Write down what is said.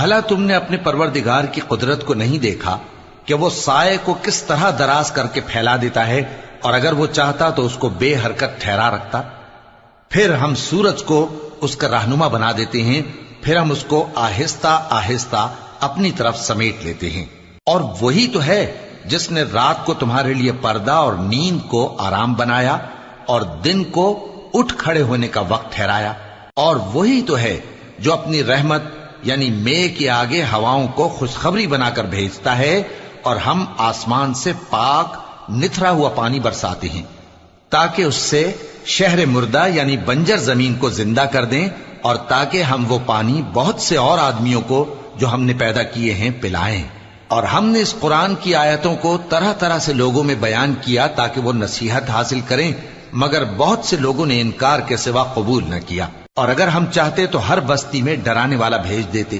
بھلا تم نے اپنے پروردگار کی قدرت کو نہیں دیکھا کہ وہ سائے کو کس طرح دراز کر کے پھیلا دیتا ہے، اور اگر وہ چاہتا تو اس کو بے حرکت ٹھہرا رکھتا؟ پھر ہم سورج کو اس کا رہنما بنا دیتے ہیں، پھر ہم اس کو آہستہ آہستہ اپنی طرف سمیٹ لیتے ہیں۔ اور وہی تو ہے جس نے رات کو تمہارے لیے پردہ اور نیند کو آرام بنایا اور دن کو اٹھ کھڑے ہونے کا وقت ٹھہرایا، اور وہی تو ہے جو اپنی رحمت یعنی مے کے آگے ہواؤں کو خوشخبری بنا کر بھیجتا ہے، اور ہم آسمان سے پاک نتھرا ہوا پانی برساتے ہیں تاکہ اس سے شہر مردہ یعنی بنجر زمین کو زندہ کر دیں، اور تاکہ ہم وہ پانی بہت سے اور آدمیوں کو جو ہم نے پیدا کیے ہیں پلائیں۔ اور ہم نے اس قرآن کی آیتوں کو طرح طرح سے لوگوں میں بیان کیا تاکہ وہ نصیحت حاصل کریں، مگر بہت سے لوگوں نے انکار کے سوا قبول نہ کیا۔ اور اگر ہم چاہتے تو ہر بستی میں ڈرانے والا بھیج دیتے،